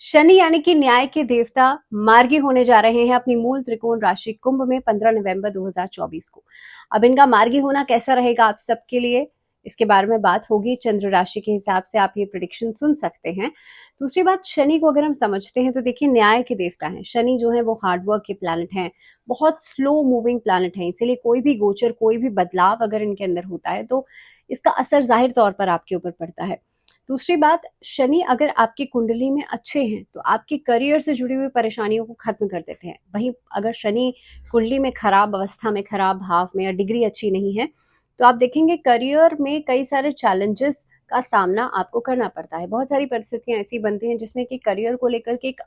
शनि यानी कि न्याय के देवता मार्गी होने जा रहे हैं अपनी मूल त्रिकोण राशि कुंभ में 15 नवंबर 2024 को। अब इनका मार्गी होना कैसा रहेगा आप सबके लिए, इसके बारे में बात होगी। चंद्र राशि के हिसाब से आप ये प्रिडिक्शन सुन सकते हैं। दूसरी बात, शनि को अगर हम समझते हैं तो देखिए न्याय के देवता हैं। शनि जो है वो हार्डवर्क के प्लैनेट हैं, बहुत स्लो मूविंग प्लैनेट है, इसीलिए कोई भी गोचर, कोई भी बदलाव अगर इनके अंदर होता है तो इसका असर जाहिर तौर पर आपके ऊपर पड़ता है। दूसरी बात, शनि अगर आपकी कुंडली में अच्छे हैं तो आपकी करियर से जुड़ी हुई परेशानियों को खत्म कर देते हैं। वहीं अगर शनि कुंडली में खराब अवस्था में, खराब भाव में, या डिग्री अच्छी नहीं है तो आप देखेंगे करियर में कई सारे चैलेंजेस का सामना आपको करना पड़ता है। बहुत सारी परिस्थितियां ऐसी बनती हैं जिसमें कि करियर को लेकर के एक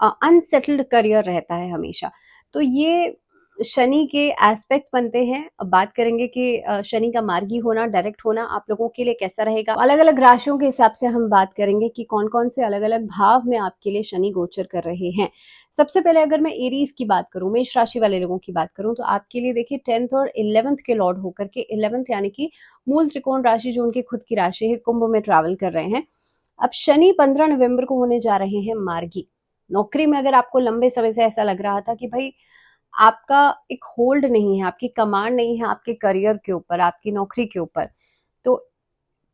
अनसेटल्ड करियर रहता है हमेशा। तो ये शनि के एस्पेक्ट्स बनते हैं। अब बात करेंगे कि शनि का मार्गी होना, डायरेक्ट होना आप लोगों के लिए कैसा रहेगा। अलग अलग राशियों के हिसाब से हम बात करेंगे कि कौन कौन से अलग अलग भाव में आपके लिए शनि गोचर कर रहे हैं। सबसे पहले अगर मैं एरीज की बात करूं, मेष राशि वाले लोगों की बात करूं, तो आपके लिए देखिए 10th और 11th के लॉर्ड होकर के 11th यानी कि मूल त्रिकोण राशि जो उनकी खुद की राशि है, कुंभ में ट्रैवल कर रहे हैं। अब शनि 15 नवंबर को होने जा रहे हैं मार्गी। नौकरी में अगर आपको लंबे समय से ऐसा लग रहा था कि भाई आपका एक होल्ड नहीं है, आपकी कमांड नहीं है आपके करियर के ऊपर, आपकी नौकरी के ऊपर, तो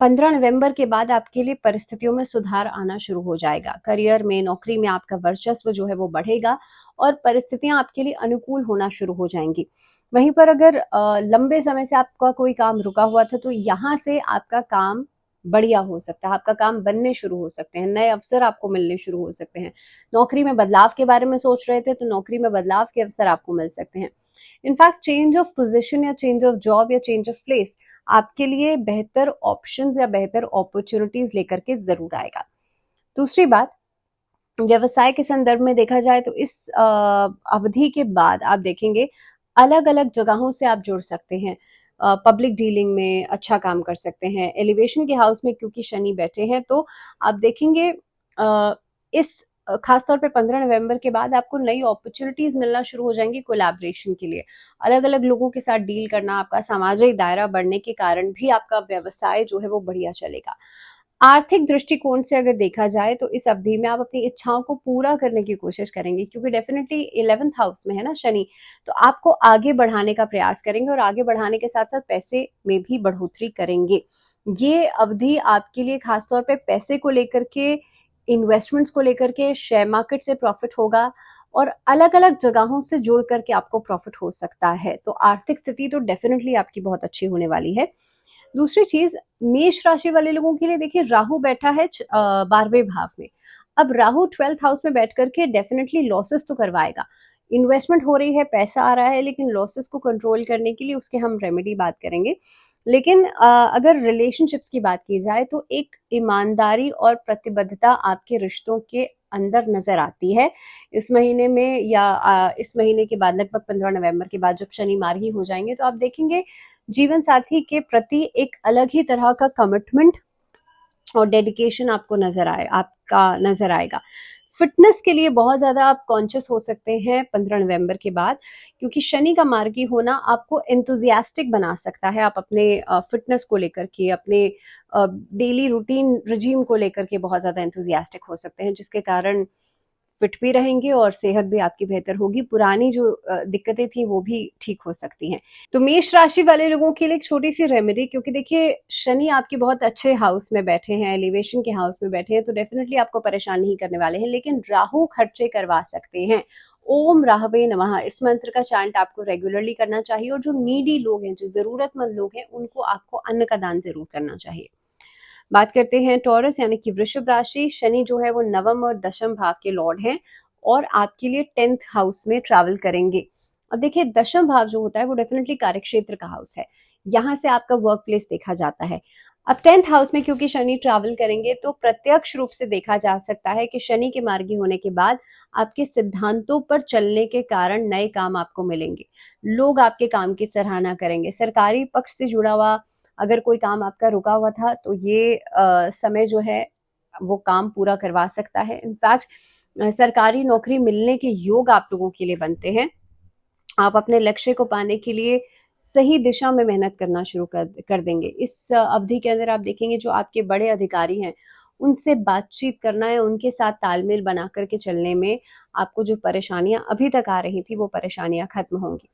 15 नवंबर के बाद आपके लिए परिस्थितियों में सुधार आना शुरू हो जाएगा। करियर में, नौकरी में आपका वर्चस्व जो है वो बढ़ेगा और परिस्थितियां आपके लिए अनुकूल होना शुरू हो जाएंगी। वहीं पर अगर लंबे समय से आपका कोई काम रुका हुआ था तो यहाँ से आपका काम बढ़िया हो सकता है, आपका काम बनने शुरू हो सकते हैं, नए अवसर आपको मिलने शुरू हो सकते हैं। नौकरी में बदलाव के बारे में सोच रहे थे तो नौकरी में बदलाव के अवसर आपको मिल सकते हैं। इनफैक्ट चेंज ऑफ पोजीशन या चेंज ऑफ जॉब या चेंज ऑफ प्लेस आपके लिए बेहतर ऑप्शंस या बेहतर अपॉर्चुनिटीज लेकर के जरूर आएगा। दूसरी बात, व्यवसाय के संदर्भ में देखा जाए तो इस अवधि के बाद आप देखेंगे अलग अलग जगहों से आप जुड़ सकते हैं। पब्लिक डीलिंग में अच्छा काम कर सकते हैं। एलिवेशन के हाउस में क्योंकि शनि बैठे हैं तो आप देखेंगे इस खासतौर पे 15 नवंबर के बाद आपको नई अपॉर्चुनिटीज मिलना शुरू हो जाएंगी कोलैबोरेशन के लिए। अलग अलग लोगों के साथ डील करना, आपका सामाजिक दायरा बढ़ने के कारण भी आपका व्यवसाय जो है वो बढ़िया चलेगा। आर्थिक दृष्टिकोण से अगर देखा जाए तो इस अवधि में आप अपनी इच्छाओं को पूरा करने की कोशिश करेंगे, क्योंकि डेफिनेटली 11th हाउस में है ना शनि, तो आपको आगे बढ़ाने का प्रयास करेंगे और आगे बढ़ाने के साथ साथ पैसे में भी बढ़ोतरी करेंगे। ये अवधि आपके लिए खासतौर पे पैसे को लेकर के, इन्वेस्टमेंट्स को लेकर के, शेयर मार्केट से प्रॉफिट होगा और अलग अलग जगहों से जुड़ करके आपको प्रॉफिट हो सकता है। तो आर्थिक स्थिति तो डेफिनेटली आपकी बहुत अच्छी होने वाली है। दूसरी चीज, मेष राशि वाले लोगों के लिए देखिए राहु बैठा है 12वें भाव में। अब राहु 12th हाउस में बैठ करके डेफिनेटली लॉसेस तो करवाएगा। इन्वेस्टमेंट हो रही है, पैसा आ रहा है, लेकिन लॉसेस को कंट्रोल करने के लिए उसके हम रेमेडी बात करेंगे। लेकिन अगर रिलेशनशिप्स की बात की जाए तो एक ईमानदारी और प्रतिबद्धता आपके रिश्तों के अंदर नजर आती है इस महीने में, या इस महीने के बाद लगभग 15 नवंबर के बाद जब शनि मार्गी हो जाएंगे तो आप देखेंगे जीवन साथी के प्रति एक अलग ही तरह का कमिटमेंट और डेडिकेशन आपका नजर आएगा। फिटनेस के लिए बहुत ज्यादा आप कॉन्शियस हो सकते हैं 15 नवंबर के बाद, क्योंकि शनि का मार्गी होना आपको एंथुजियास्टिक बना सकता है। आप अपने फिटनेस को लेकर के, अपने डेली रूटीन रिजीम को लेकर के बहुत ज्यादा एंथुजियास्टिक हो सकते हैं, जिसके कारण फिट भी रहेंगे और सेहत भी आपकी बेहतर होगी। पुरानी जो दिक्कतें थी वो भी ठीक हो सकती हैं। तो मेष राशि वाले लोगों के लिए एक छोटी सी रेमेडी, क्योंकि देखिए शनि आपके बहुत अच्छे हाउस में बैठे हैं, एलिवेशन के हाउस में बैठे हैं, तो डेफिनेटली आपको परेशान नहीं करने वाले हैं, लेकिन राहु खर्चे करवा सकते हैं। ओम राहवे नमः इस मंत्र का चांट आपको रेगुलरली करना चाहिए और जो नीडी लोग हैं, जो जरूरतमंद लोग हैं, उनको आपको अन्न का दान जरूर करना चाहिए। बात करते हैं टॉरस यानी कि वृषभ राशि। शनि जो है वो नवम और दशम भाव के लॉर्ड हैं और आपके लिए 10th हाउस में ट्रैवल करेंगे। अब देखिए दशम भाव जो होता है वो डेफिनेटली कार्यक्षेत्र का हाउस है, यहाँ से आपका वर्क प्लेस देखा जाता है। अब 10th हाउस में क्योंकि शनि ट्रैवल करेंगे तो प्रत्यक्ष रूप से देखा जा सकता है कि शनि के मार्गी होने के बाद आपके सिद्धांतों पर चलने के कारण नए काम आपको मिलेंगे, लोग आपके काम की सराहना करेंगे। सरकारी पक्ष से जुड़ा हुआ अगर कोई काम आपका रुका हुआ था तो ये समय जो है वो काम पूरा करवा सकता है। इनफैक्ट सरकारी नौकरी मिलने के योग आप लोगों के लिए बनते हैं। आप अपने लक्ष्य को पाने के लिए सही दिशा में मेहनत करना शुरू कर देंगे। इस अवधि के अंदर आप देखेंगे जो आपके बड़े अधिकारी हैं उनसे बातचीत करना है, उनके साथ तालमेल बना करके चलने में आपको जो परेशानियां अभी तक आ रही थी वो परेशानियां खत्म होंगी।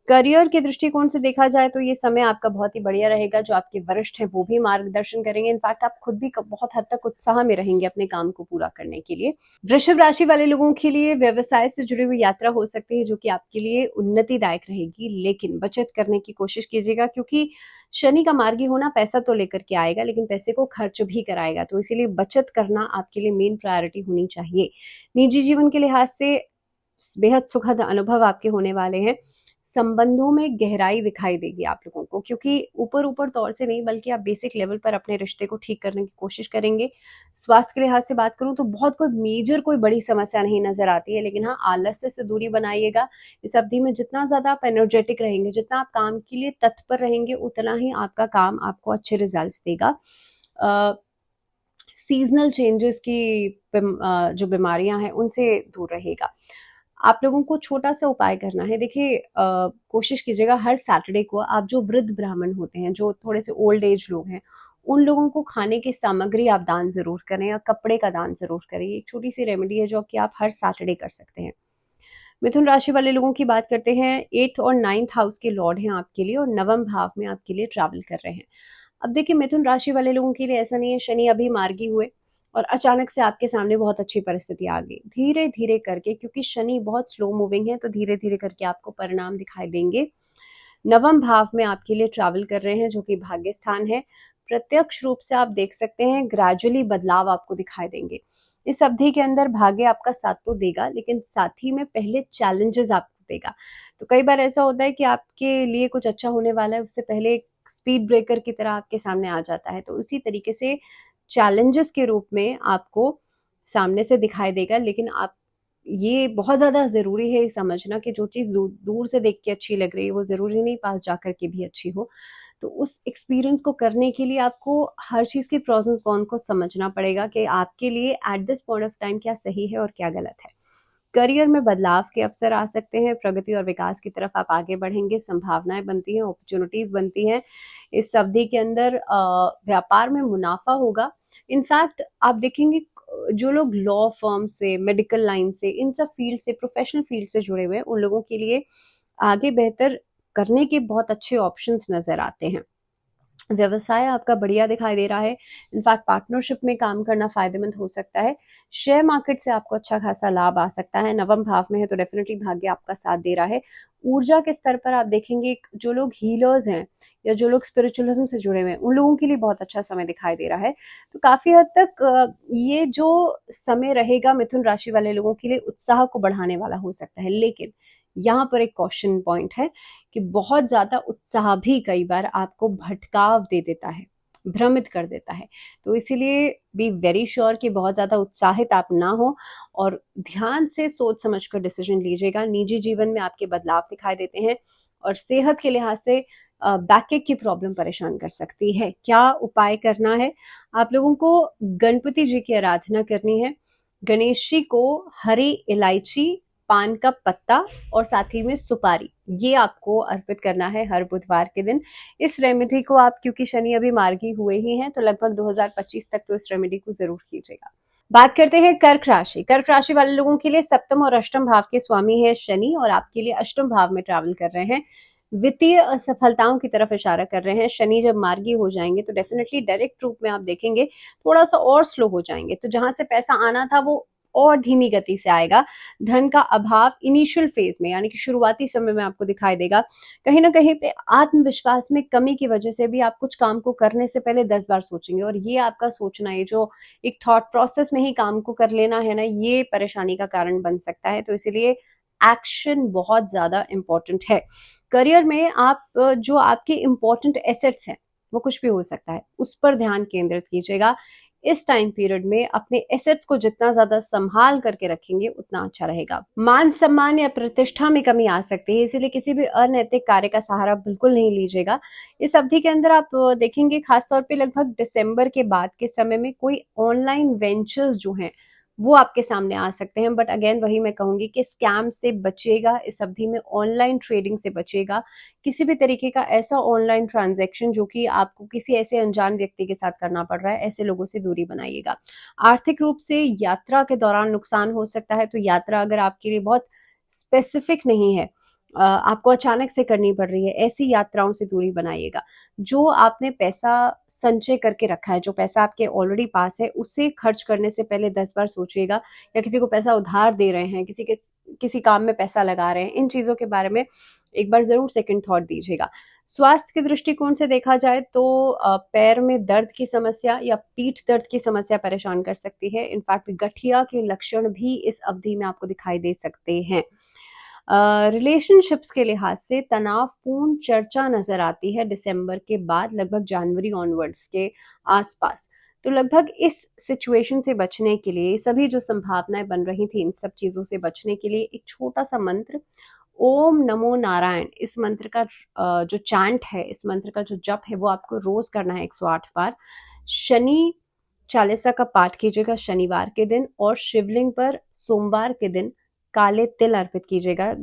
करियर के दृष्टिकोण से देखा जाए तो ये समय आपका बहुत ही बढ़िया रहेगा। जो आपके वरिष्ठ हैं वो भी मार्गदर्शन करेंगे। इनफैक्ट आप खुद भी बहुत हद तक उत्साह में रहेंगे अपने काम को पूरा करने के लिए। वृषभ राशि वाले लोगों के लिए व्यवसाय से जुड़ी हुई यात्रा हो सकती है जो कि आपके लिए उन्नतिदायक रहेगी, लेकिन बचत करने की कोशिश कीजिएगा क्योंकि शनि का मार्गी होना पैसा तो लेकर के आएगा लेकिन पैसे को खर्च भी कराएगा। तो इसीलिए बचत करना आपके लिए मेन प्रायोरिटी होनी चाहिए। निजी जीवन के लिहाज से बेहद सुखद अनुभव आपके होने वाले हैं। संबंधों में गहराई दिखाई देगी आप लोगों को, क्योंकि ऊपर ऊपर तौर से नहीं बल्कि आप बेसिक लेवल पर अपने रिश्ते को ठीक करने की कोशिश करेंगे। स्वास्थ्य के लिहाज से बात करूं तो बहुत कोई मेजर कोई बड़ी समस्या नहीं नजर आती है, लेकिन हाँ आलस्य से दूरी बनाइएगा। इस अवधि में जितना ज्यादा आप एनर्जेटिक रहेंगे, जितना आप काम के लिए तत्पर रहेंगे, उतना ही आपका काम आपको अच्छे रिजल्ट्स देगा। सीजनल चेंजेस की जो बीमारियां हैं उनसे दूर रहेगा। आप लोगों को छोटा सा उपाय करना है। देखिए कोशिश कीजिएगा हर सैटरडे को आप जो वृद्ध ब्राह्मण होते हैं, जो थोड़े से ओल्ड एज लोग हैं, उन लोगों को खाने की सामग्री आप दान जरूर करें या कपड़े का दान जरूर करें। एक छोटी सी रेमेडी है जो कि आप हर सैटरडे कर सकते हैं। मिथुन राशि वाले लोगों की बात करते हैं। 8th और 9th हाउस के लॉर्ड हैं आपके लिए और नवम भाव में आपके लिए ट्रैवल कर रहे हैं। अब देखिए मिथुन राशि वाले लोगों के लिए ऐसा नहीं है शनि अभी मार्गी हुए और अचानक से आपके सामने बहुत अच्छी परिस्थिति आ गई। धीरे धीरे करके, क्योंकि शनि बहुत स्लो मूविंग है, तो धीरे धीरे करके आपको परिणाम दिखाई देंगे। नवम भाव में आपके लिए ट्रैवल कर रहे हैं जो कि भाग्य स्थान है। प्रत्यक्ष रूप से आप देख सकते हैं ग्रेजुअली बदलाव आपको दिखाई देंगे। इस अवधि के अंदर भाग्य आपका साथ तो देगा लेकिन साथ ही में पहले चैलेंजेस आपको देगा। तो कई बार ऐसा होता है कि आपके लिए कुछ अच्छा होने वाला है, उससे पहले एक स्पीड ब्रेकर की तरह आपके सामने आ जाता है। तो उसी तरीके से चैलेंजेस के रूप में आपको सामने से दिखाई देगा, लेकिन आप ये बहुत ज़्यादा ज़रूरी है समझना कि जो चीज़ दूर से देख के अच्छी लग रही है वो ज़रूरी नहीं पास जाकर के भी अच्छी हो। तो उस एक्सपीरियंस को करने के लिए आपको हर चीज़ के प्रोस एंड कॉन्स को समझना पड़ेगा कि आपके लिए at this point of time क्या सही है और क्या गलत है। करियर में बदलाव के अवसर आ सकते हैं। प्रगति और विकास की तरफ आप आगे बढ़ेंगे। संभावनाएं बनती हैं, अपॉर्चुनिटीज बनती हैं। इस अवधि के अंदर व्यापार में मुनाफा होगा। इनफैक्ट आप देखेंगे जो लोग लॉ फर्म से, मेडिकल लाइन से, इन सब फील्ड से, प्रोफेशनल फील्ड से जुड़े हुए हैं, उन लोगों के लिए आगे बेहतर करने के बहुत अच्छे ऑप्शंस नजर आते हैं। व्यवसाय आपका बढ़िया दिखाई दे रहा है। इनफैक्ट पार्टनरशिप में काम करना फायदेमंद हो सकता है। शेयर मार्केट से आपको अच्छा खासा लाभ आ सकता है। नवम भाव में है तो डेफिनेटली भाग्य आपका साथ दे रहा है। ऊर्जा के स्तर पर आप देखेंगे जो लोग हीलर्स हैं या जो लोग स्पिरिचुअलिज्म से जुड़े हुए हैं उन लोगों के लिए बहुत अच्छा समय दिखाई दे रहा है। तो काफी हद तक ये जो समय रहेगा मिथुन राशि वाले लोगों के लिए उत्साह को बढ़ाने वाला हो सकता है, लेकिन यहाँ पर एक क्वेश्चन पॉइंट है कि बहुत ज्यादा उत्साह भी कई बार आपको भटकाव दे देता है, भ्रमित कर देता है। तो इसीलिए बी वेरी श्योर कि बहुत ज्यादा उत्साहित आप ना हो और ध्यान से सोच समझ कर डिसीजन लीजिएगा। निजी जीवन में आपके बदलाव दिखाई देते हैं और सेहत के लिहाज से बैकएक की प्रॉब्लम परेशान कर सकती है। क्या उपाय करना है? आप लोगों को गणपति जी की आराधना करनी है। गणेश जी को हरी इलायची, पान का पत्ता और साथ ही में सुपारी, ये आपको अर्पित करना है हर बुधवार के दिन। इस रेमेडी को आप, क्योंकि शनि अभी मार्गी हुए ही हैं, तो लगभग 2025 तक तो इस रेमेडी को जरूर कीजिएगा। बात करते हैं कर्क राशि। कर्क राशि वाले लोगों के लिए सप्तम और अष्टम भाव के स्वामी है शनि और आपके लिए अष्टम भाव में ट्रैवल कर रहे हैं। वित्तीय असफलताओं की तरफ इशारा कर रहे हैं। शनि जब मार्गी हो जाएंगे तो डेफिनेटली डायरेक्ट रूप में आप देखेंगे थोड़ा सा और स्लो हो जाएंगे। तो जहां से पैसा आना था वो और धीमी गति से आएगा। धन का अभाव इनिशियल फेज में, यानी कि शुरुआती समय में आपको दिखाई देगा। कहीं ना कहीं पे आत्मविश्वास में कमी की वजह से भी आप कुछ काम को करने से पहले 10 बार सोचेंगे और ये आपका सोचना, ये जो एक थॉट प्रोसेस में ही काम को कर लेना है ना, ये परेशानी का कारण बन सकता है। तो इसीलिए एक्शन बहुत ज्यादा इंपॉर्टेंट है। करियर में आप जो आपके इंपॉर्टेंट एसेट्स हैं, वो कुछ भी हो सकता है, उस पर ध्यान केंद्रित कीजिएगा। इस टाइम पीरियड में अपने एसेट्स को जितना ज्यादा संभाल करके रखेंगे उतना अच्छा रहेगा। मान सम्मान या प्रतिष्ठा में कमी आ सकती है, इसीलिए किसी भी अनैतिक कार्य का सहारा बिल्कुल नहीं लीजिएगा। इस अवधि के अंदर आप देखेंगे खासतौर पे लगभग दिसंबर के बाद के समय में कोई ऑनलाइन वेंचर्स जो हैं वो आपके सामने आ सकते हैं। बट अगेन वही मैं कहूंगी कि स्कैम से बचेगा इस अवधि में, ऑनलाइन ट्रेडिंग से बचेगा, किसी भी तरीके का ऐसा ऑनलाइन ट्रांजैक्शन जो कि आपको किसी ऐसे अनजान व्यक्ति के साथ करना पड़ रहा है, ऐसे लोगों से दूरी बनाइएगा। आर्थिक रूप से यात्रा के दौरान नुकसान हो सकता है, तो यात्रा अगर आपके लिए बहुत स्पेसिफिक नहीं है, आपको अचानक से करनी पड़ रही है, ऐसी यात्राओं से दूरी बनाइएगा। जो आपने पैसा संचय करके रखा है, जो पैसा आपके ऑलरेडी पास है, उसे खर्च करने से पहले 10 बार सोचिएगा, या किसी को पैसा उधार दे रहे हैं, किसी काम में पैसा लगा रहे हैं, इन चीजों के बारे में एक बार जरूर सेकंड थॉट दीजिएगा। स्वास्थ्य के दृष्टिकोण से देखा जाए तो पैर में दर्द की समस्या या पीठ दर्द की समस्या परेशान कर सकती है। इनफैक्ट गठिया के लक्षण भी इस अवधि में आपको दिखाई दे सकते हैं। रिलेशनशिप्स के लिहाज से तनावपूर्ण चर्चा नजर आती है दिसंबर के बाद, लगभग जनवरी ऑनवर्ड्स के आसपास। तो लगभग इस सिचुएशन से बचने के लिए, सभी जो संभावनाएं बन रही थी इन सब चीजों से बचने के लिए, एक छोटा सा मंत्र, ओम नमो नारायण, इस मंत्र का जो चैंट है, इस मंत्र का जो जप है, वो आपको रोज करना है 108 बार। शनि चालीसा का पाठ कीजिएगा शनिवार के दिन, और शिवलिंग पर सोमवार के दिन काले तिल अर्पित कीजिएगा,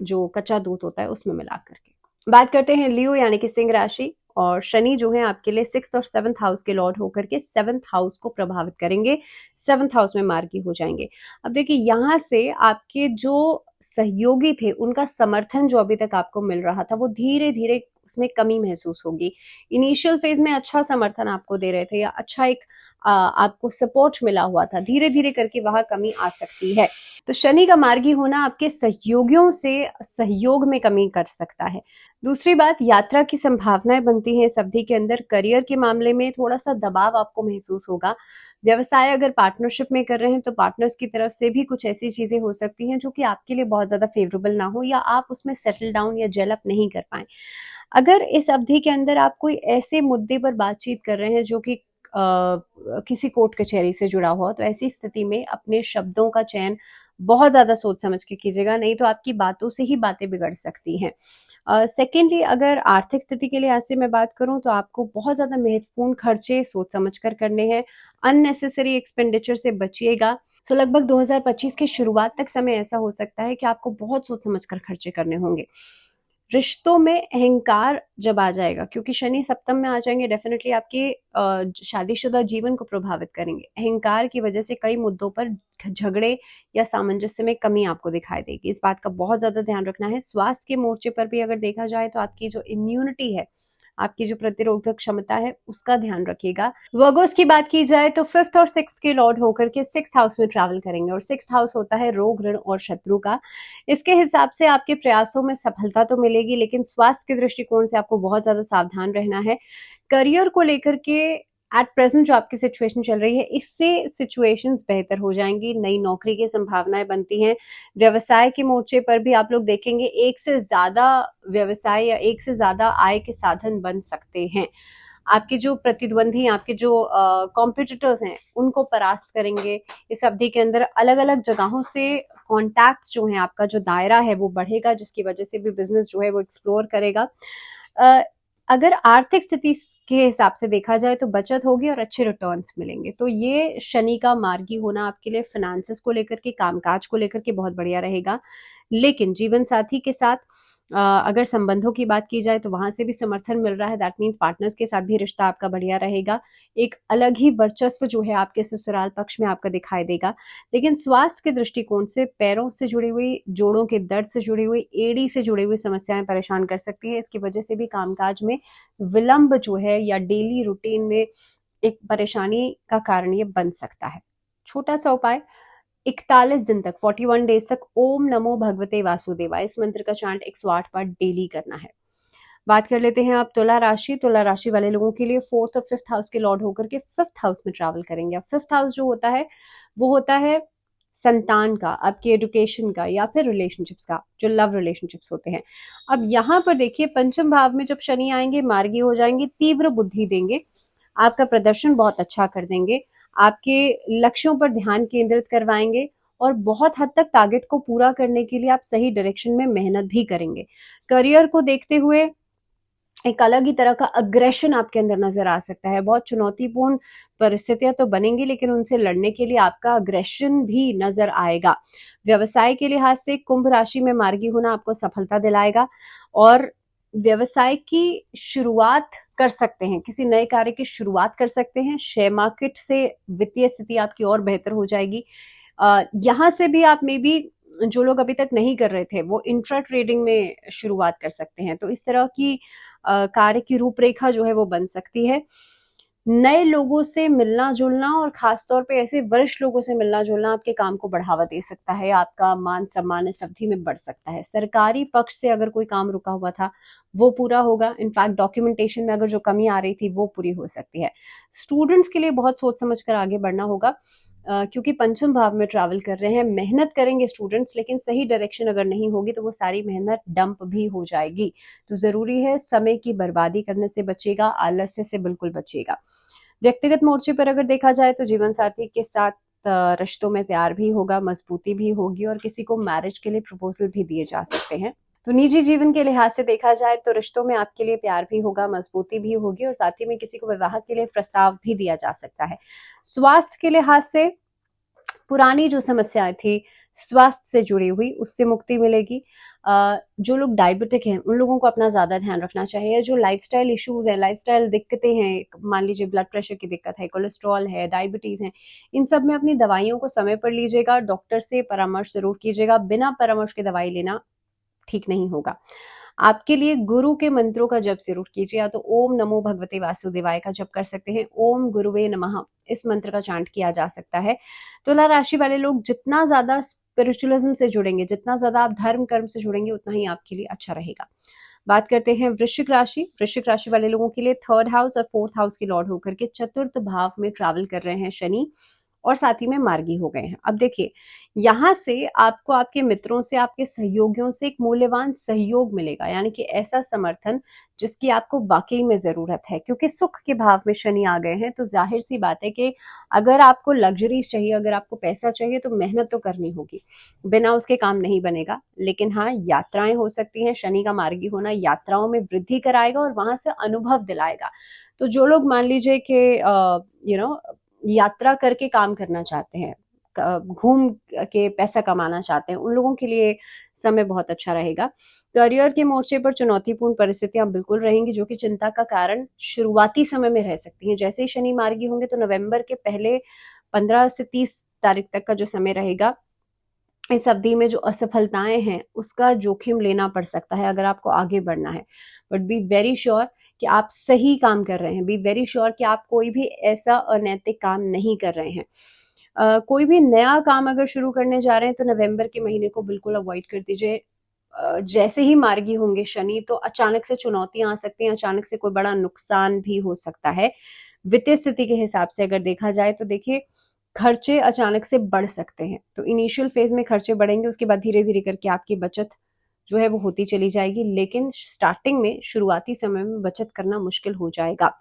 जो कच्चा दूध होता है उसमें मिला करके। बात करते हैं लियो यानी कि सिंह राशि, और शनि जो है आपके लिए 6th और 7th हाउस के लॉर्ड होकर के 7th हाउस को प्रभावित करेंगे, 7th हाउस में मार्गी हो जाएंगे। अब देखिए, यहां से आपके जो सहयोगी थे उनका समर्थन जो अभी तक आपको मिल रहा था, वो धीरे धीरे उसमें कमी महसूस होगी। इनिशियल फेज में अच्छा समर्थन आपको दे रहे थे, या अच्छा एक आपको सपोर्ट मिला हुआ था, धीरे धीरे करके वहां कमी आ सकती है। तो शनि का मार्गी होना आपके सहयोगियों से सहयोग में कमी कर सकता है। दूसरी बात, यात्रा की संभावनाएं बनती हैं इस अवधि के अंदर। करियर के मामले में थोड़ा सा दबाव आपको महसूस होगा। व्यवसाय अगर पार्टनरशिप में कर रहे हैं तो पार्टनर्स की तरफ से भी कुछ ऐसी चीजें हो सकती हैं जो कि आपके लिए बहुत ज्यादा फेवरेबल ना हो, या आप उसमें सेटल डाउन या जेल अप नहीं कर पाए। अगर इस अवधि के अंदर आप कोई ऐसे मुद्दे पर बातचीत कर रहे हैं जो कि किसी कोर्ट कचहरी से जुड़ा हुआ, तो ऐसी स्थिति में अपने शब्दों का चयन बहुत ज्यादा सोच समझ के कीजिएगा, नहीं तो आपकी बातों से ही बातें बिगड़ सकती हैं। सेकेंडली, अगर आर्थिक स्थिति के लिहाज से मैं बात करूं तो आपको बहुत ज्यादा महत्वपूर्ण खर्चे सोच समझ कर करने हैं। अननेसेसरी एक्सपेंडिचर से बचिएगा। तो लगभग 2025 के शुरुआत तक समय ऐसा हो सकता है कि आपको बहुत सोच समझ कर खर्चे करने होंगे। रिश्तों में अहंकार जब आ जाएगा, क्योंकि शनि सप्तम में आ जाएंगे, डेफिनेटली आपके शादीशुदा जीवन को प्रभावित करेंगे। अहंकार की वजह से कई मुद्दों पर झगड़े या सामंजस्य में कमी आपको दिखाई देगी, इस बात का बहुत ज्यादा ध्यान रखना है। स्वास्थ्य के मोर्चे पर भी अगर देखा जाए तो आपकी जो इम्यूनिटी है, आपकी जो प्रतिरोधक क्षमता है, उसका ध्यान रखिएगा। वर्गोस की बात की जाए तो 5th और 6th के लॉर्ड होकर के 6th हाउस में ट्रैवल करेंगे, और 6th हाउस होता है रोग, ऋण और शत्रु का। इसके हिसाब से आपके प्रयासों में सफलता तो मिलेगी, लेकिन स्वास्थ्य के दृष्टिकोण से आपको बहुत ज्यादा सावधान रहना है। करियर को लेकर के एट प्रेजेंट जो आपकी सिचुएशन चल रही है, इससे सिचुएशंस बेहतर हो जाएंगी, नई नौकरी की संभावनाएं बनती हैं। व्यवसाय के मोर्चे पर भी आप लोग देखेंगे एक से ज्यादा व्यवसाय या एक से ज्यादा आय के साधन बन सकते हैं। आपके जो प्रतिद्वंदी, आपके जो कॉम्पिटिटर्स हैं, उनको परास्त करेंगे। इस अवधि के अंदर अलग अलग जगहों से कॉन्टैक्ट्स जो हैं, आपका जो दायरा है वो बढ़ेगा, जिसकी वजह से भी बिजनेस जो है वो एक्सप्लोर करेगा। अगर आर्थिक स्थिति के हिसाब से देखा जाए तो बचत होगी और अच्छे रिटर्न्स मिलेंगे। तो ये शनि का मार्गी होना आपके लिए फाइनेंसेस को लेकर के, कामकाज को लेकर के बहुत बढ़िया रहेगा। लेकिन जीवन साथी के साथ अगर संबंधों की बात की जाए तो वहां से भी समर्थन मिल रहा है। दैट मीन्स पार्टनर्स के साथ भी रिश्ता आपका बढ़िया रहेगा। एक अलग ही वर्चस्व जो है आपके ससुराल पक्ष में आपका दिखाई देगा। लेकिन स्वास्थ्य के दृष्टिकोण से पैरों से जुड़ी हुई, जोड़ों के दर्द से जुड़ी हुई, एड़ी से जुड़ी हुई समस्याएं परेशान कर सकती है। इसकी वजह से भी कामकाज में विलंब जो है या डेली रूटीन में एक परेशानी का कारण ये बन सकता है। छोटा सा उपाय, 41 दिन तक, 41 डेज तक ओम नमो भगवते वासुदेवा, इस मंत्र का चांट 108 बार डेली करना है। बात कर लेते हैं आप तुला राशि। तुला राशि वाले लोगों के लिए 4th और 5th हाउस के लॉर्ड होकर के 5th हाउस में ट्रैवल करेंगे। अब 5th हाउस जो होता है वो होता है संतान का, आपके एजुकेशन का, या फिर रिलेशनशिप्स का, जो लव रिलेशनशिप्स होते हैं। अब यहाँ पर देखिए, पंचम भाव में जब शनि आएंगे, मार्गी हो जाएंगे, तीव्र बुद्धि देंगे, आपका प्रदर्शन बहुत अच्छा कर देंगे, आपके लक्ष्यों पर ध्यान केंद्रित करवाएंगे, और बहुत हद तक टारगेट को पूरा करने के लिए आप सही डायरेक्शन में मेहनत भी करेंगे। करियर को देखते हुए एक अलग ही तरह का अग्रेशन आपके अंदर नजर आ सकता है। बहुत चुनौतीपूर्ण परिस्थितियां तो बनेंगी, लेकिन उनसे लड़ने के लिए आपका अग्रेशन भी नजर आएगा। व्यवसाय के लिहाज से कुंभ राशि में मार्गी होना आपको सफलता दिलाएगा और व्यवसाय की शुरुआत कर सकते हैं, किसी नए कार्य की शुरुआत कर सकते हैं। शेयर मार्केट से वित्तीय स्थिति आपकी और बेहतर हो जाएगी। यहाँ से भी आप मे बी, जो लोग अभी तक नहीं कर रहे थे वो इंट्रा ट्रेडिंग में शुरुआत कर सकते हैं। तो इस तरह की कार्य की रूपरेखा जो है वो बन सकती है। नए लोगों से मिलना जुलना और खासतौर पे ऐसे वरिष्ठ लोगों से मिलना जुलना आपके काम को बढ़ावा दे सकता है। आपका मान सम्मान इस अवधि में बढ़ सकता है। सरकारी पक्ष से अगर कोई काम रुका हुआ था वो पूरा होगा। इनफैक्ट डॉक्यूमेंटेशन में अगर जो कमी आ रही थी वो पूरी हो सकती है। स्टूडेंट्स के लिए बहुत सोच समझ कर आगे बढ़ना होगा, क्योंकि पंचम भाव में ट्रैवल कर रहे हैं। मेहनत करेंगे स्टूडेंट्स, लेकिन सही डायरेक्शन अगर नहीं होगी तो वो सारी मेहनत डंप भी हो जाएगी। तो जरूरी है समय की बर्बादी करने से बचेगा, आलस्य से बिल्कुल बचेगा। व्यक्तिगत मोर्चे पर अगर देखा जाए तो जीवन साथी के साथ रिश्तों में प्यार भी होगा, मजबूती भी होगी और किसी को मैरिज के लिए प्रपोजल भी दिए जा सकते हैं। तो निजी जीवन के लिहाज से देखा जाए तो रिश्तों में आपके लिए प्यार भी होगा, मजबूती भी होगी और साथ ही में किसी को विवाह के लिए प्रस्ताव भी दिया जा सकता है। स्वास्थ्य के लिहाज से पुरानी जो समस्याएं थी स्वास्थ्य से जुड़ी हुई, उससे मुक्ति मिलेगी। जो लोग डायबिटिक हैं उन लोगों को अपना ज्यादा ध्यान रखना चाहिए। जो लाइफस्टाइल इश्यूज है, लाइफस्टाइल दिक्कतें हैं, मान लीजिए ब्लड प्रेशर की दिक्कत है, कोलेस्ट्रॉल है, डायबिटीज है, इन सब में अपनी दवाइयों को समय पर लीजिएगा। डॉक्टर से परामर्श जरूर कीजिएगा। बिना परामर्श के दवाई लेना ठीक नहीं होगा। आपके लिए गुरु के मंत्रों का जप जरूर कीजिए। या तो ओम नमो भगवते वासुदेवाय का जप कर सकते हैं, ओम गुरुवे नमः इस मंत्र का चांट किया जा सकता है। तुला राशि वाले लोग जितना ज्यादा स्पिरिचुअलिज्म से जुड़ेंगे, जितना ज्यादा आप धर्म कर्म से जुड़ेंगे, उतना ही आपके लिए अच्छा रहेगा। बात करते हैं वृश्चिक राशि। वृश्चिक राशि वाले लोगों के लिए थर्ड हाउस और फोर्थ हाउस के लॉर्ड होकर के चतुर्थ भाव में ट्रैवल कर रहे हैं शनि, और साथ ही में मार्गी हो गए हैं। अब देखिए, यहां से आपको आपके मित्रों से, आपके सहयोगियों से एक मूल्यवान सहयोग मिलेगा, यानी कि ऐसा समर्थन जिसकी आपको वाकई में जरूरत है। क्योंकि सुख के भाव में शनि आ गए हैं, तो जाहिर सी बात है कि अगर आपको लग्जरीज चाहिए, अगर आपको पैसा चाहिए, तो मेहनत तो करनी होगी, बिना उसके काम नहीं बनेगा। लेकिन हाँ, यात्राएं हो सकती हैं। शनि का मार्गी होना यात्राओं में वृद्धि कराएगा और वहां से अनुभव दिलाएगा। तो जो लोग मान लीजिए कि यात्रा करके काम करना चाहते हैं, घूम के पैसा कमाना चाहते हैं, उन लोगों के लिए समय बहुत अच्छा रहेगा। करियर के मोर्चे पर चुनौतीपूर्ण परिस्थितियां बिल्कुल रहेंगी, जो कि चिंता का कारण शुरुआती समय में रह सकती हैं। जैसे ही शनि मार्गी होंगे तो नवंबर के पहले 15 से 30 तारीख तक का जो समय रहेगा, इस अवधि में जो असफलताएं हैं उसका जोखिम लेना पड़ सकता है अगर आपको आगे बढ़ना है। बट बी वेरी श्योर कि आप सही काम कर रहे हैं। बी वेरी श्योर कि आप कोई भी ऐसा अनैतिक काम नहीं कर रहे हैं। कोई भी नया काम अगर शुरू करने जा रहे हैं तो नवंबर के महीने को बिल्कुल अवॉइड कर दीजिए। जैसे ही मार्गी होंगे शनि, तो अचानक से चुनौतियां आ सकती हैं, अचानक से कोई बड़ा नुकसान भी हो सकता है। वित्तीय स्थिति के हिसाब से अगर देखा जाए तो देखिए, खर्चे अचानक से बढ़ सकते हैं। तो इनिशियल फेज में खर्चे बढ़ेंगे, उसके बाद धीरे धीरे करके आपकी बचत जो है वो होती चली जाएगी। लेकिन स्टार्टिंग में, शुरुआती समय में बचत करना मुश्किल हो जाएगा।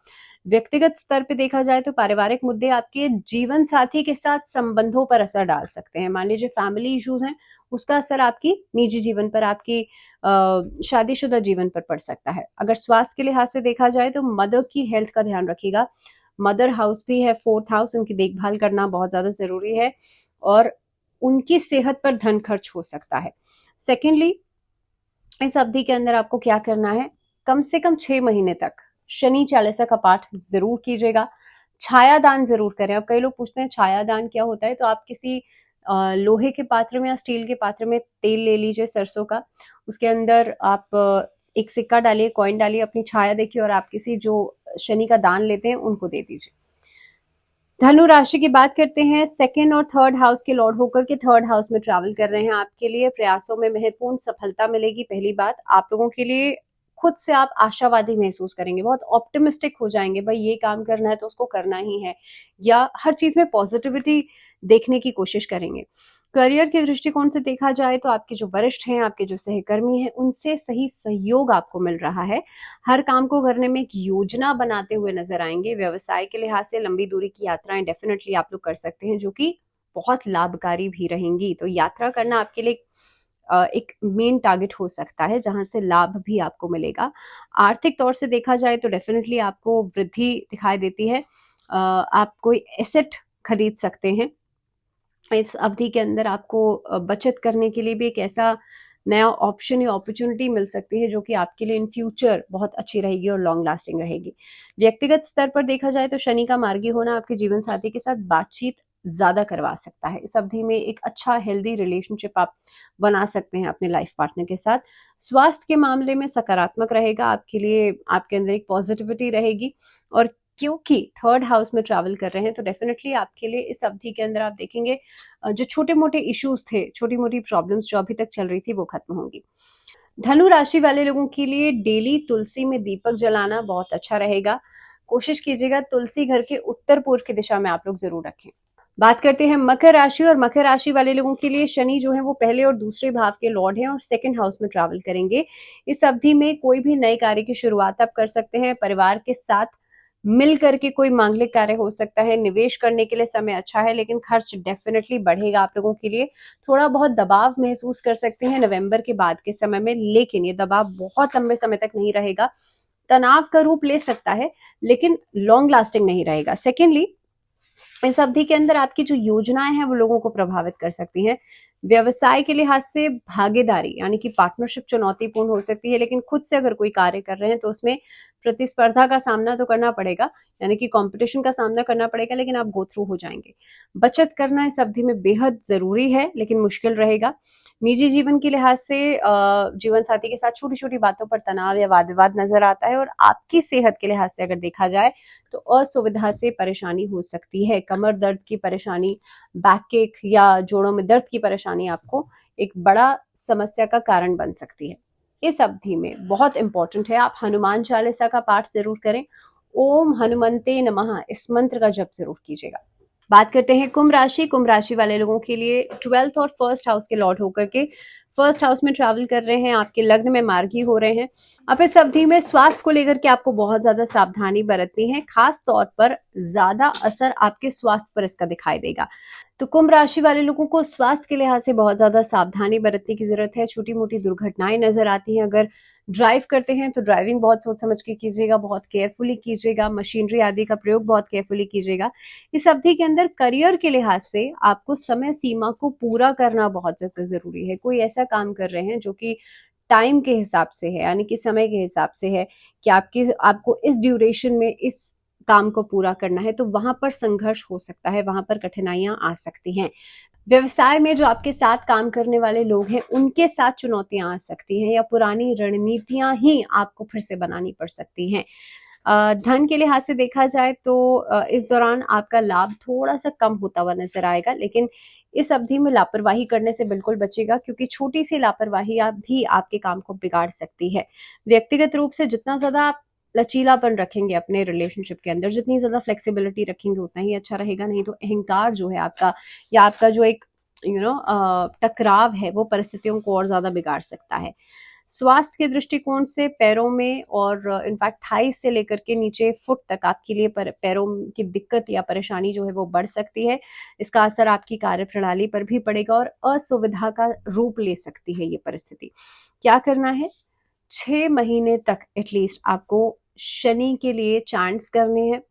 व्यक्तिगत स्तर पे देखा जाए तो पारिवारिक मुद्दे आपके जीवन साथी के साथ संबंधों पर असर डाल सकते हैं। मान लीजिए फैमिली इश्यूज हैं, उसका असर आपकी निजी जीवन पर, आपकी शादीशुदा जीवन पर पड़ सकता है। अगर स्वास्थ्य के लिहाज से देखा जाए तो मदर की हेल्थ का ध्यान रखिएगा। मदर हाउस भी है फोर्थ हाउस, उनकी देखभाल करना बहुत ज्यादा जरूरी है और उनकी सेहत पर धन खर्च हो सकता है। सेकेंडली, इस अवधि के अंदर आपको क्या करना है, कम से कम 6 महीने तक शनि चालीसा का पाठ जरूर कीजिएगा। छाया दान जरूर करें। अब कई लोग पूछते हैं छाया दान क्या होता है, तो आप किसी लोहे के पात्र में या स्टील के पात्र में तेल ले लीजिए सरसों का, उसके अंदर आप एक सिक्का डालिए, कॉइन डालिए, अपनी छाया देखिए और आप किसी जो शनि का दान लेते हैं उनको दे दीजिए। धनु राशि की बात करते हैं। सेकेंड और थर्ड हाउस के लॉर्ड होकर के थर्ड हाउस में ट्रैवल कर रहे हैं। आपके लिए प्रयासों में महत्वपूर्ण सफलता मिलेगी। पहली बात, आप लोगों के लिए खुद से आप आशावादी महसूस करेंगे, बहुत ऑप्टिमिस्टिक हो जाएंगे, भाई ये काम करना है तो उसको करना ही है, या हर चीज में पॉजिटिविटी देखने की कोशिश करेंगे। करियर के दृष्टिकोण से देखा जाए तो आपके जो वरिष्ठ हैं, आपके जो सहकर्मी हैं, उनसे सही सहयोग आपको मिल रहा है। हर काम को करने में एक योजना बनाते हुए नजर आएंगे। व्यवसाय के लिहाज से लंबी दूरी की यात्राएं डेफिनेटली आप लोग कर सकते हैं, जो कि बहुत लाभकारी भी रहेंगी। तो यात्रा करना आपके लिए एक मेन टारगेट हो सकता है जहां से लाभ भी आपको मिलेगा। आर्थिक तौर से देखा जाए तो डेफिनेटली आपको वृद्धि दिखाई देती है। आप कोई एसेट खरीद सकते हैं इस अवधि के अंदर। आपको बचत करने के लिए भी एक ऐसा नया ऑप्शन या अपॉर्चुनिटी मिल सकती है जो कि आपके लिए इन फ्यूचर बहुत अच्छी रहेगी और लॉन्ग लास्टिंग रहेगी। व्यक्तिगत स्तर पर देखा जाए तो शनि का मार्गी होना आपके जीवन साथी के साथ बातचीत ज्यादा करवा सकता है। इस अवधि में एक अच्छा हेल्दी रिलेशनशिप आप बना सकते हैं अपने लाइफ पार्टनर के साथ। स्वास्थ्य के मामले में सकारात्मक रहेगा आपके लिए, आपके अंदर एक पॉजिटिविटी रहेगी। और क्योंकि थर्ड हाउस में ट्रैवल कर रहे हैं तो डेफिनेटली आपके लिए इस अवधि के अंदर आप देखेंगे जो छोटे मोटे इश्यूज थे, छोटी मोटी प्रॉब्लम्स जो अभी तक चल रही थी वो खत्म होंगी। धनु राशि वाले लोगों के लिए डेली तुलसी में दीपक जलाना बहुत अच्छा रहेगा। कोशिश कीजिएगा तुलसी घर के उत्तर पूर्व की दिशा में आप लोग जरूर रखें। बात करते हैं मकर राशि, और मकर राशि वाले लोगों के लिए शनि जो है वो पहले और दूसरे भाव के लॉर्ड हैं और सेकंड हाउस में ट्रैवल करेंगे। इस अवधि में कोई भी नए कार्य की शुरुआत आप कर सकते हैं। परिवार के साथ मिल करके कोई मांगलिक कार्य हो सकता है। निवेश करने के लिए समय अच्छा है, लेकिन खर्च डेफिनेटली बढ़ेगा आप लोगों के लिए। थोड़ा बहुत दबाव महसूस कर सकते हैं नवंबर के बाद के समय में, लेकिन ये दबाव बहुत लंबे समय तक नहीं रहेगा। तनाव का रूप ले सकता है लेकिन लॉन्ग लास्टिंग नहीं रहेगा। सेकेंडली, इस अवधि के अंदर आपकी जो योजनाएं हैं वो लोगों को प्रभावित कर सकती हैं। व्यवसाय के लिहाज से भागीदारी यानी कि पार्टनरशिप चुनौतीपूर्ण हो सकती है, लेकिन खुद से अगर कोई कार्य कर रहे हैं तो उसमें प्रतिस्पर्धा का सामना तो करना पड़ेगा, यानी कि कंपटीशन का सामना करना पड़ेगा, लेकिन आप गो थ्रू हो जाएंगे। बचत करना इस अवधि में बेहद जरूरी है, लेकिन मुश्किल रहेगा। निजी जीवन के लिहाज से जीवन साथी के साथ छोटी छोटी बातों पर तनाव या वाद विवाद नजर आता है। और आपकी सेहत के लिहाज से अगर देखा जाए तो असुविधा से परेशानी हो सकती है। कमर दर्द की परेशानी, बैक एक या जोड़ों में दर्द की परेशानी आपको एक बड़ा समस्या का कारण बन सकती है। इस अवधि में बहुत इंपॉर्टेंट है आप हनुमान चालीसा का पाठ जरूर करें। ओम हनुमंते नमः इस मंत्र का जप जरूर कीजिएगा। बात करते हैं कुंभ राशि। कुंभ राशि वाले लोगों के लिए 12th और फर्स्ट हाउस के लॉर्ड होकर के फर्स्ट हाउस में ट्रैवल कर रहे हैं, आपके लग्न में मार्गी हो रहे हैं। अब इस अवधि में स्वास्थ्य को लेकर के आपको बहुत ज्यादा सावधानी बरतनी है। खास तौर पर ज्यादा असर आपके स्वास्थ्य पर इसका दिखाई देगा। तो कुंभ राशि वाले लोगों को स्वास्थ्य के लिहाज से बहुत ज्यादा सावधानी बरतने की जरूरत है। छोटी मोटी दुर्घटनाएं नजर आती हैं। अगर ड्राइव करते हैं तो ड्राइविंग बहुत सोच समझ के कीजिएगा, बहुत केयरफुली कीजिएगा। मशीनरी आदि का प्रयोग बहुत केयरफुली कीजिएगा। इस अवधि के अंदर करियर के लिहाज से आपको समय सीमा को पूरा करना बहुत ज्यादा जरूरी है। कोई ऐसा काम कर रहे हैं जो कि टाइम के हिसाब से है, यानी कि समय के हिसाब से है कि आपको इस ड्यूरेशन में इस काम को पूरा करना है, तो वहां पर संघर्ष हो सकता है, वहां पर कठिनाइयां आ सकती हैं। व्यवसाय में जो आपके साथ काम करने वाले लोग हैं उनके साथ चुनौतियां आ सकती हैं, या पुरानी रणनीतियां ही आपको फिर से बनानी पड़ सकती हैं। धन के लिहाज से देखा जाए तो इस दौरान आपका लाभ थोड़ा सा कम होता हुआ नजर आएगा, लेकिन इस अवधि में लापरवाही करने से बिल्कुल बचेगा, क्योंकि छोटी सी लापरवाही आप भी आपके काम को बिगाड़ सकती है। व्यक्तिगत रूप से जितना ज्यादा आप लचीलापन रखेंगे अपने रिलेशनशिप के अंदर, जितनी ज्यादा फ्लेक्सिबिलिटी रखेंगे उतना ही अच्छा रहेगा। नहीं तो अहंकार जो है आपका, या आपका जो एक टकराव है, वो परिस्थितियों को और ज्यादा बिगाड़ सकता है। स्वास्थ्य के दृष्टिकोण से पैरों में और इनफैक्ट थाइस से लेकर के नीचे फुट तक आपके लिए पैरों की दिक्कत या परेशानी जो है वो बढ़ सकती है। इसका असर आपकी कार्य प्रणाली पर भी पड़ेगा और असुविधा का रूप ले सकती है ये परिस्थिति। क्या करना है? 6 महीने तक एटलीस्ट आपको शनि के लिए चैंट्स करने हैं।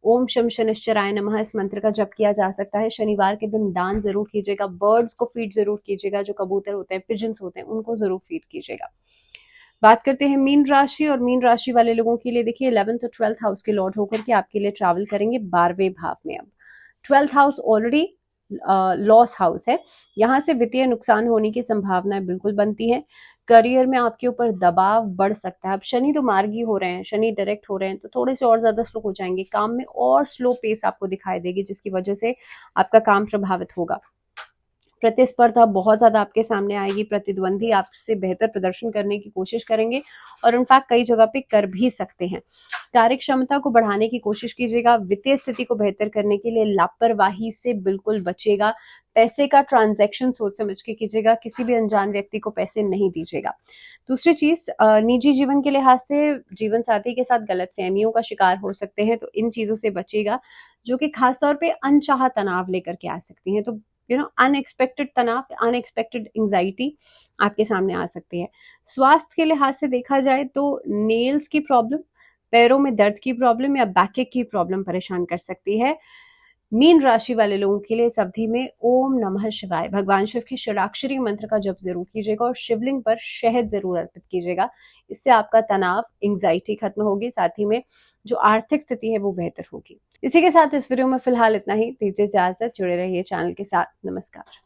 ओम शम शनिश्चराय नमः इस मंत्र का जप किया जा सकता है। शनिवार के दिन दान जरूर कीजिएगा। बर्ड्स को फीड जरूर कीजिएगा, जो कबूतर होते हैं, पिजन्स होते हैं, उनको जरूर फीड कीजिएगा। बात करते हैं मीन राशि, और मीन राशि वाले लोगों के लिए देखिए 11th और 12th हाउस के लॉर्ड होकर के आपके लिए ट्रैवल करेंगे 12वें भाव में। अब 12th house already loss house है, यहाँ से वित्तीय नुकसान होने की संभावना बिल्कुल बनती है। करियर में आपके ऊपर दबाव बढ़ सकता है। अब शनि तो मार्गी हो रहे हैं, शनि डायरेक्ट हो रहे हैं, तो थोड़े से और ज्यादा स्लो हो जाएंगे। काम में और स्लो पेस आपको दिखाई देगी, जिसकी वजह से आपका काम प्रभावित होगा। प्रतिस्पर्धा बहुत ज्यादा आपके सामने आएगी। प्रतिद्वंदी आपसे बेहतर प्रदर्शन करने की कोशिश करेंगे और इनफैक्ट कई जगह पे कर भी सकते हैं। कार्य क्षमता को बढ़ाने की कोशिश कीजिएगा। वित्तीय स्थिति को बेहतर करने के लिए लापरवाही से बिल्कुल बचेगा। पैसे का ट्रांजैक्शन सोच समझ के कीजिएगा। किसी भी अनजान व्यक्ति को पैसे नहीं दीजिएगा। दूसरी चीज, निजी जीवन के लिहाज से जीवन साथी के साथ गलतफहमियों का शिकार हो सकते हैं, तो इन चीजों से बचेगा, जो कि खासतौर पे अनचाहा तनाव लेकर के आ सकती हैं। तो अनएक्सपेक्टेड तनाव, अनएक्सपेक्टेड एंजाइटी आपके सामने आ सकती है। स्वास्थ्य के लिहाज से देखा जाए तो नेल्स की प्रॉब्लम, पैरों में दर्द की प्रॉब्लम या बैक की प्रॉब्लम परेशान कर सकती है। मीन राशि वाले लोगों के लिए इस अवधि में ओम नमः शिवाय भगवान शिव के षडाक्षरी मंत्र का जप जरूर कीजिएगा और शिवलिंग पर शहद जरूर अर्पित कीजिएगा। इससे आपका तनाव, एंग्जाइटी खत्म होगी, साथ ही में जो आर्थिक स्थिति है वो बेहतर होगी। इसी के साथ इस वीडियो में फिलहाल इतना ही। दीजिए इजाजत, जुड़े रहिए चैनल के साथ। नमस्कार।